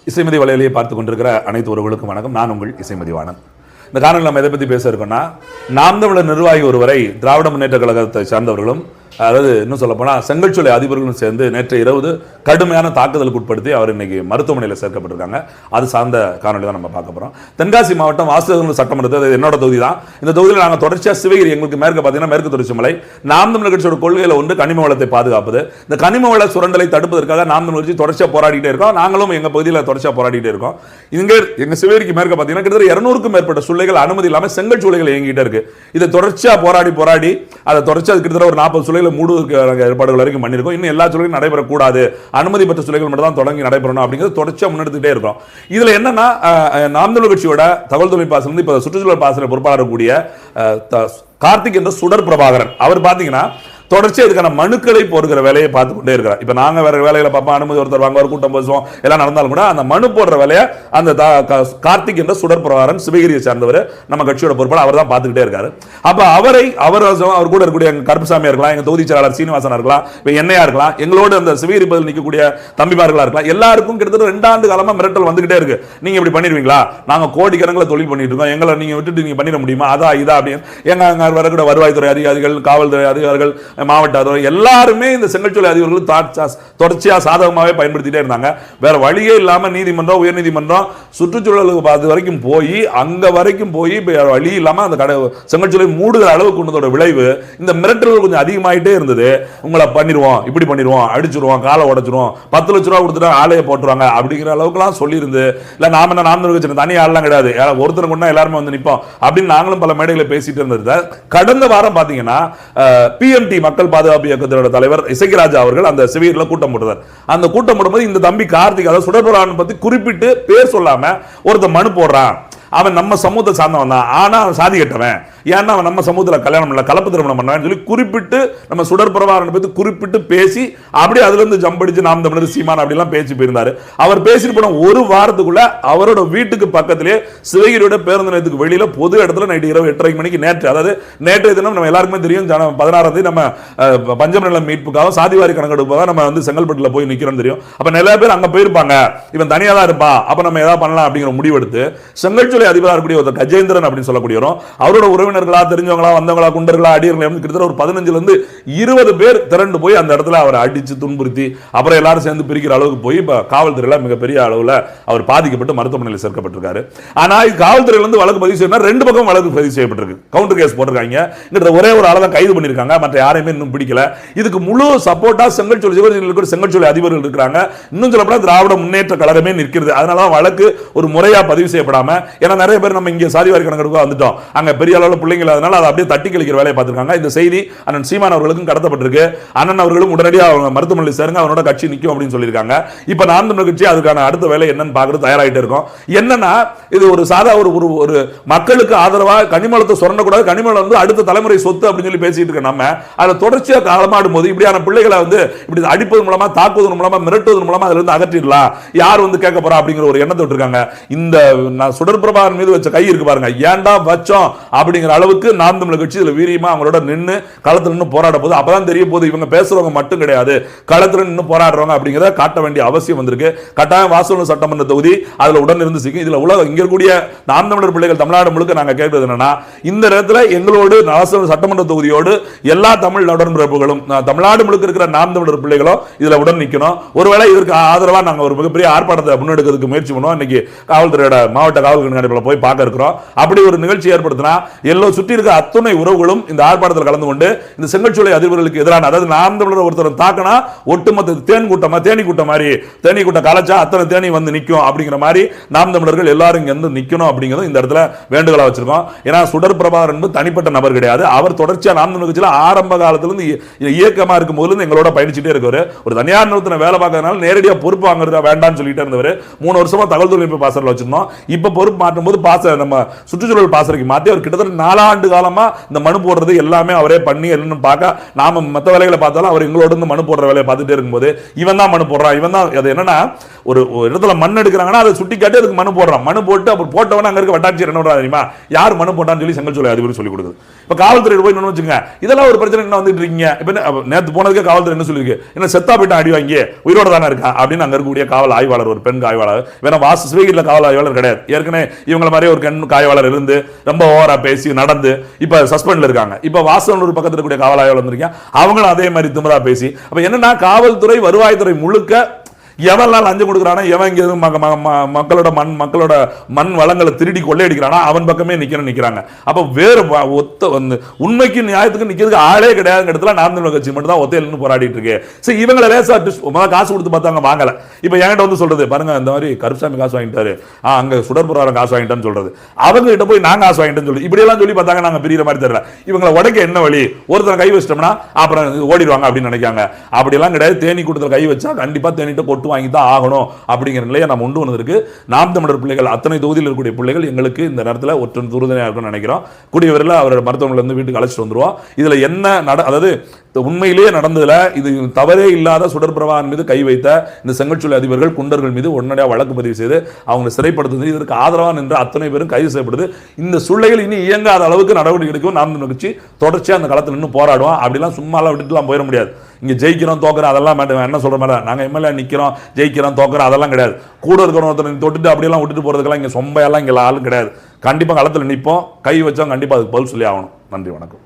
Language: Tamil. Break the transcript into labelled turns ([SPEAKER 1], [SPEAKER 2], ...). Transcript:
[SPEAKER 1] இசைமதி வலையிலேயே பார்த்து கொண்டிருக்கிற அனைத்து உறவுகளுக்கும் வணக்கம். நான் உங்கள் இசைமதிவாணன். இந்த காரணம் நம்ம எதை பற்றி பேச இருக்கோம்னா, நாம் தமிழர் நிர்வாகி ஒருவரை திராவிட முன்னேற்ற கழகத்தை சார்ந்தவர்களும், அதாவது இன்னும் சொல்ல போனால் செங்கல்சூளை அதிபர்களும் சேர்ந்து நேற்று இரவு கடுமையான தாக்குதலுக்கு உட்படுத்தி அவர் இன்னைக்கு மருத்துவமனையில் சேர்க்கப்பட்டிருக்காங்க. அது சார்ந்த காணொலி தான் நம்ம பார்க்க போகிறோம். தென்காசி மாவட்டம் வாசகர்கள் சட்டமன்றத்தில், அது என்னோட தொகுதி தான். இந்த தொகுதியில் நாங்கள் தொடர்ச்சியாக சிவகிரி, எங்களுக்கு மேற்கு பார்த்தீங்கன்னா மேற்கு தொடர்ச்சி மலை, நாம் தமிழர் கட்சியோட கொள்கையில் ஒன்று கனிம வளத்தை பாதுகாப்பது. இந்த கனிம வள சுரண்டலை தடுப்பதற்காக நாம் தமிழர் கட்சி தொடர்ச்சியாக போராடிட்டே இருக்கோம். நாங்களும் எங்கள் பகுதியில் தொடர்ச்சியாக போராடிட்டே இருக்கோம். இங்கே எங்கள் சிவகிரிக்கு மேற்கு பார்த்தீங்கன்னா கிட்டத்தட்ட 200க்கும் மேற்பட்ட சூளைகள் அனுமதி இல்லாமல் செங்கல் சூளைகள் இயங்கிட்டே இருக்கு. இதை தொடர்ச்சியாக போராடி அதை தொடர்ச்சியாக கிட்டத்தட்ட ஒரு 40 சூளைகளை மூடுவதற்கு ஏற்பாடுகள் வரைக்கும் பண்ணியிருக்கோம். இன்னும் எல்லா சூழலும் நடைபெறக்கூடாது, அனுமதி பெற்ற சூழல்கள் மட்டும் தான் தொடங்கி நடைபெறணும் அப்படிங்கிறது தொடர்ச்சியாக முன்னெடுத்துட்டே இருக்கோம். இதுல என்னன்னா, நாம் தமிழர் கட்சியோட தகவல் தொழில்நுட்ப இப்ப சுற்றுச்சூழல் பாசன பொறுப்பாளர் கூடிய கார்த்திக் என்ற சுடர் பிரபாகரன், அவர் பாத்தீங்கன்னா தொடர்ச்சியாக இதுக்கான மனுக்களை போடுகிற வேலையை பார்த்து கொண்டே இருக்கிறார். இப்போ நாங்கள் வேற வேலையில பார்ப்போம், அனுமதி ஒருத்தர் வாங்க, ஒரு கூட்டம் பேசுவோம், எல்லாம் நடந்தாலும் கூட அந்த மனு போடுற வேலையை அந்த கார்த்திக் என்ற சுடர் பிரபாகரன் சிவகிரியை சார்ந்தவர், நம்ம கட்சியோட பொறுப்பாளர், அவர் தான் பார்த்துக்கிட்டே இருக்காரு. அப்போ அவர் கூட இருக்கக்கூடிய கருப்புசாமியா இருக்கலாம், எங்க தொகுதி செயலாளர் சீனிவாசனா இருக்கலாம், இப்போ என்னையா இருக்கலாம், எங்களோட அந்த சிவகிரி பதில் நிற்கக்கூடிய தம்பிமார்களா இருக்கலாம், எல்லாருக்கும் கிட்டத்தட்ட 2 ஆண்டு காலமா மிரட்டல் வந்துகிட்டே இருக்கு. நீங்க இப்படி பண்ணிடுவீங்களா, நாங்க கோடிக்கணக்கில் தொழில் பண்ணிட்டு இருக்கோம், எங்களை நீங்க விட்டுட்டு நீங்க பண்ணிட முடியுமா, அதா இதா அப்படின்னு எங்க வரக்கூடிய வருவாய்த்துறை அதிகாரிகள், காவல்துறை அதிகாரிகள், மாவட்ட எல்லாருமே இந்த செங்கல்சூளை அதிபர்கள் தொடர்ச்சியா சாதகமாகவே பயன்படுத்திட்டே இருந்தாங்க. வேற வழியே இல்லாம நீதிமன்றம், உயர்நீதிமன்றம், சுற்றுச்சூழலுக்கு பார்த்து வரைக்கும் போய் அங்க வரைக்கும் போய் வழி இல்லாம அந்த செங்கல்சூளை மூடுகிற அளவுக்கு கொண்டதோட விளைவு இந்த மிரட்டல்கள் கொஞ்சம் அதிகமாயிட்டே இருந்தது. உங்களை பண்ணிடுவோம், இப்படி பண்ணிடுவோம், அடிச்சிருவோம், காலை உடைச்சிருவோம், 10 லட்ச ரூபா கொடுத்துட்டு ஆலையை போட்டுருவாங்க அப்படிங்கிற அளவுக்குலாம் சொல்லியிருந்து, இல்ல நாம என்ன நாம் தமிழர் தனி ஆள்லாம் கிடையாது, ஒருத்தர் கொண்டா எல்லாருமே வந்து நிற்போம் அப்படின்னு நாங்களும் பல மேடைகளை பேசிட்டு இருந்தது. கடந்த வாரம் பாத்தீங்கன்னா பிஎம்டி மக்கள் பாதுகாப்பு இயக்கத்தோட தலைவர் இசைராஜா அவர்கள் அந்த சிவகிரியில் கூட்டம் போடுறார். அந்த கூட்டம் போடும்போது இந்த தம்பி கார்த்திக், அதாவது சுடர்பிரபாகரன் பத்தி குறிப்பிட்டு பேர் சொல்லாம ஒருத்தர் மனு போடுறான். அவன் நம்ம சமூகத்தை சார்ந்தவன் தான், ஆனா அவன் சாதி கட்டவன், ஏன்னா அவன் நம்ம சமூகத்தில் கல்யாணம் பண்ணல, கலப்பு திருமணம் பண்ணவன் சொல்லி குறிப்பிட்டு நம்ம சுடர் பிரபாகரனை பத்தி குறிப்பிட்டு பேசி அப்படியே அதுல இருந்து ஜம்படிச்சு நாம் தமிழர் சீமான் அப்படிலாம் பேசி போயிருந்தாரு. அவர் பேசிட்டு போன ஒரு வாரத்துக்குள்ள அவரோட வீட்டுக்கு பக்கத்திலே சிவகிரியோட பேருந்து நிலையத்துக்கு வெளியில பொது இடத்துல நைட்டு இரவு 8:30 மணிக்கு அதாவது நேற்றைய தினம் நம்ம எல்லாருக்குமே தெரியும், 16ஆம் தேதி நம்ம பஞ்சம் நிலம் மீட்புக்காக சாதிவாரி கணக்கெடுப்பாக நம்ம வந்து செங்கல்பட்டுல போய் நிக்கிறோம் தெரியும். அப்ப நிறைய பேர் அங்க போயிருப்பாங்க, இவன் தனியா தான் இருப்பா, அப்ப நம்ம ஏதாவது பண்ணலாம் அப்படிங்கிற முடிவெடுத்து செங்கல்சூளை அதிபராக இருக்கக்கூடிய ஒரு கஜேந்திரன் அப்படின்னு சொல்லக்கூடியவரும், அவரோட உறவினர்களா, தெரிஞ்சவங்களா, வந்தவங்களா, குண்டர்களா, அடியர்களா, கிட்டத்தட்ட ஒரு 15 இருந்து 20 பேர் திரண்டு போய் அந்த இடத்துல அவரை அடிச்சு துன்புறுத்தி அப்புறம் எல்லாரும் சேர்ந்து பிரிக்கிற அளவுக்கு போய் காவல்துறையில மிகப்பெரிய அளவுல அவர் பாதிக்கப்பட்டு மருத்துவமனையில் சேர்க்கப்பட்டிருக்காரு. ஆனா காவல்துறையில இருந்து வழக்கு பதிவு செய்யணும், 2 பக்கம் வழக்கு பதிவு செய்யப்பட்டிருக்கு, கவுண்டர் கேஸ் போட்டிருக்காங்க. ஒரே ஒரு ஆளை தான் கைது பண்ணிருக்காங்க, மற்ற யாரையுமே இன்னும் பிடிக்கல. இதுக்கு முழு சப்போர்ட்டா செங்கல்சூளை அதிபர்கள் இருக்கிறாங்க. இன்னும் சொல்லப்போனா திராவிட முன்னேற்ற கழகமே நிற்கிறது. அதனால வழக்கு ஒரு முறையா பதிவு செய்யப்படாம, நிறைய பேர் நம்ம இங்க சாதிவாரி கணக்கெடுக்க வந்துட்டோம், அங்க பெரிய அளவுல பிள்ளைங்க, அதனால அதை அப்படியே தட்டி கழிக்கிற வேலையை பார்த்திருக்காங்க. இந்த செய்தி அண்ணன் சீமான் அவர்களுக்கும் கடத்தப்பட்டிருக்கு. அண்ணன் அவர்களும் உடனடியாக மருத்துவமனையில் சேருங்க, அவனோட கட்சி நிற்கும் அப்படின்னு சொல்லியிருக்காங்க. இப்ப நாம் தமிழர் கட்சி அதுக்கான அடுத்த வேலை என்னன்னு பார்க்கறது தயாராகிட்டு இருக்கோம். என்னன்னா, இது ஒரு சாதா ஒரு மக்களுக்கு ஆதரவா கனிமலத்தை சுரண்டக்கூடாது, கனிமலம் வந்து அடுத்த தலைமுறை சொத்து அப்படின்னு சொல்லி பேசிட்டு இருக்க நம்ம அதை தொடர்ச்சியா காலமாடும் போது இப்படியான பிள்ளைகளை வந்து இப்படி அடிப்பது மூலமா, தாக்குவதன் மூலமா, மிரட்டுவதன் மூலமா அதுல இருந்து அகற்றிடலாம், யார் வந்து கேட்க போறா அப்படிங்கிற ஒரு எண்ணத்தை விட்டுருக்காங்க. இந்த சுடர் பிரபாகரன் மீது வச்ச கை இருக்கு பாருங்க, ஏன்டா வச்சோம் அப்படிங்கிற அளவுக்கு நாம் தமிழர் கட்சி இதுல வீரியமா அவங்களோட நின்று களத்துல நின்று போராட போது அப்பதான் தெரிய போது இவங்க பேசுறவங்க மட்டும் கிடையாது, களத்துல நின்று போராடுறவங்க அப்படிங்கிறத காட்ட வேண்டிய அவசியம் வந்திருக்கு. கட்டாயம் வாசகர்கள் சட்டமன்ற தொகுதி அதுல உடன் இருந்து சிக்கும். இதுல உலக இங்க இருக்கக்கூடிய நாம் தமிழர் பிள்ளைகள் தமிழ்நாடு முழுக்க நாங்க கேட்கிறது என்னன்னா, இந்த நேரத்தில் எங்களோடு வாசகர்கள் சட்டமன்ற தொகுதியோடு எல்லா தமிழ் உடன்பிறப்புகளும், தமிழ்நாடு முழுக்க இருக்கிற நாம் தமிழர் பிள்ளைகளும் இதுல உடன் நிக்கணும். ஒருவேளை இதற்கு ஆதரவா நாங்க ஒரு மிகப்பெரிய ஆர்ப்பாட்டத்தை முன்னெடுக்கிறதுக்கு முயற்சி பண்ணுவோம். இன்னைக்கு காவல்துறையோட மாவட்ட காவல் கண்காணிப்பில் போய் பார்க்க இருக்கிறோம். அப்படி ஒரு நிகழ்ச்சி ஏற்படுத்தினா எல்லோரும் சுற்றி இருக்க அத்துணை உறவுகளும் இந்த ஆர்ப்பாட்டத்தில் கலந்து கொண்டு இந்த செங்கல்சூளை அதிபர்களுக்கு எதிரான, அதாவது நாம் தமிழர் ஒருத்தர் தாக்கினா ஒட்டுமொத்த தேனி கூட்டம் மாதிரி தேனி கூட்டம் கலைச்சா அத்தனை தேனி வந்து நிற்கும் அப்படிங்கிற மாதிரி நாம் தமிழர்கள் எல்லாரும் இங்க வந்து நிக்கணும் அப்படிங்கிறது இந்த இடத்துல வேண்டுகோளா வச்சிருக்கோம். ஏன்னா சுடர் பிரபாகரன் என்பது தனிப்பட்ட நபர் கிடையாது, அவர் தொடர்ச்சியா நாம் தமிழர் கட்சியில ஆரம்ப காலத்திலிருந்து இயக்கமா இருக்கும் போது எங்களோட பயணிச்சுட்டே இருக்காரு. ஒரு தனியார் நிறுவனத்துல வேலை பார்க்கறதுனால நேரடியாக பொறுப்பு வாங்குறதா வேண்டாம்னு சொல்லிட்டு இருந்தவர் 3 வருஷமா தகவல் தொழில்நுட்ப பாசறையில் வச்சிருந்தோம். இப்ப பொறுப்பு மாற்றும் போது நம்ம சுற்றுச்சூழல் பாசறைக்கு மாற்றி அவர் கிட்டத்தட்ட 4 ஆண்டு காலமா இந்த மனு போடுறது எல்லாமே அவரே பண்ணி எல்லாம் பார்க்க, நாம மற்ற வேலைகளை பார்த்தாலும் அவர் எங்களோட மனு போடுற வேலையை பார்த்துட்டே இருக்கும்போது இவன் தான் மனு போடுறான். இவன் தான் அது என்னன்னா, ஒரு இடத்துல மண் எடுக்கிறாங்கன்னா அதை சுட்டி காட்டி அதுக்கு மனு போடுறான். மனு போட்டு அப்புறம் போட்டவன அங்க இருக்க வட்டாட்சியர் என்ன பண்றாரு தெரியுமா, யார் மனு போட்டான்னு சொல்லி செங்கல்சூளை அதிபர் சொல்லி கொடுக்குது. இப்ப காவல்துறை போய் என்ன வச்சுங்க, இதெல்லாம் ஒரு பிரச்சனை என்ன வந்துட்டு இருக்கீங்க. இப்ப நேற்று போனதுக்கு காவல்துறை என்ன சொல்லிருக்கு, என்ன செத்தா போயிட்டு அடி வாங்கி உயிரோட தானே இருக்கா அப்படின்னு அங்க இருக்கக்கூடிய காவல் ஆய்வாளர், ஒரு பெண் ஆய்வாளர், வேற சிவகிரியில் காவல் ஆய்வாளர் கிடையாது, ஏற்கனவே இவங்களை மாதிரி ஒரு பெண் ஆய்வாளர் இருந்து ரொம்ப ஓவரா பேசி நடந்து இப்ப சஸ்பெண்ட்ல இருக்காங்க. இப்ப வாசனூர் பக்கத்தில் இருக்கக்கூடிய காவல் ஆய்வாளர் வந்திருக்காங்க, அவங்களும் அதே மாதிரி திமிரா பேசி. அப்ப என்னன்னா காவல்துறை வருவாய்த்துறை முழுக்க எவெல்லாம் லஞ்சம் கொடுக்குறானா, எவன் மக்களோட மண் வளங்களை திருடி கொள்ளையடிக்கிறானா அவன் பக்கமே நிக்கிறாங்க. அப்ப வேறு ஒத்த வந்து உண்மைக்கு நியாயத்துக்கு நிக்கிறதுக்கு ஆளே கிடையாது இடத்துல நாம் தமிழர் கட்சி மட்டும் தான் ஒத்தையில போராடிட்டு இருக்கு. சரி, இவங்களை லேசா காசு கொடுத்து பார்த்தாங்க வாங்கல. இப்ப என்கிட்ட வந்து சொல்றது பாருங்க, இந்த மாதிரி கருப்சாமி காசு வாங்கிட்டாரு, அங்க சுடர்புரம் காசு வாங்கிட்டான்னு சொல்றது, அவங்க கிட்ட போய் நாங்க காசு வாங்கிட்டேன்னு சொல்லி இப்படி எல்லாம் சொல்லி பார்த்தாங்க. நாங்க பிரிகிற மாதிரி தெரியல. இவங்களை உடைக்க என்ன வழி, ஒருத்தர் கை வச்சிட்டோம்னா அப்புறம் ஓடிடுவாங்க அப்படின்னு நினைக்காங்க. அப்படி எல்லாம் கிடையாது. தேனி கூட்டத்தில் கை வச்சா கண்டிப்பா தேனிட்ட கொட்டு வாங்கி தான் ஆகணும் அப்படிங்கிற நிலையை நம்ம கொண்டு வந்திருக்கு. நாம் தமிழர் பிள்ளைகள் அத்தனை தொகுதியில் இருக்கக்கூடிய பிள்ளைகள் எங்களுக்கு இந்த நேரத்தில் ஒற்றை உறுதுணையாக இருக்கும்னு நினைக்கிறோம். கூடியவரில் அவரோட மருத்துவமனையில இருந்து வீட்டுக்கு அழைச்சிட்டு வந்துருவோம். இதுல என்ன அதாவது உண்மையிலேயே நடந்ததுல இது தவறே இல்லாத சுடர்பிரபாகரன் மீது கை வைத்த இந்த செங்கல்சூளை அதிபர்கள் குண்டர்கள் மீது உடனடியாக வழக்கு பதிவு செய்து அவங்க சிறைப்படுத்துவது, இதற்கு ஆதரவாக நின்ற அத்தனை பேரும் கைது செய்யப்படுது. இந்த சூழ்நிலைகள் இனி இயங்காத அளவுக்கு நடவடிக்கை எடுக்கும். நாம் தமிழர் கட்சி தொடர்ச்சியாக அந்த களத்தில் நின்று போராடுவோம். அப்படிலாம் சும்மாலாம் விட்டுட்டுலாம் போயிட முடியாது. இங்க ஜெயிக்கிறோம் தோக்குறோம் அதெல்லாம் என்ன சொல்ற மாதிரி நாங்க எம்எல்ஏ நிக்கிறோம் ஜெயிக்கிறோம் தோக்குறோம் அதெல்லாம் கிடையாது. கூட இருக்கிற ஒருத்தர் தொட்டுட்டு அப்படியெல்லாம் விட்டுட்டு போறதுக்கெல்லாம் இங்க சொம்பையெல்லாம் இங்க ஆளும் கிடையாது. கண்டிப்பா களத்தில் நிற்போம், கை வச்சோம், கண்டிப்பா அதுக்கு பதில் சொல்லி ஆகணும். நன்றி, வணக்கம்.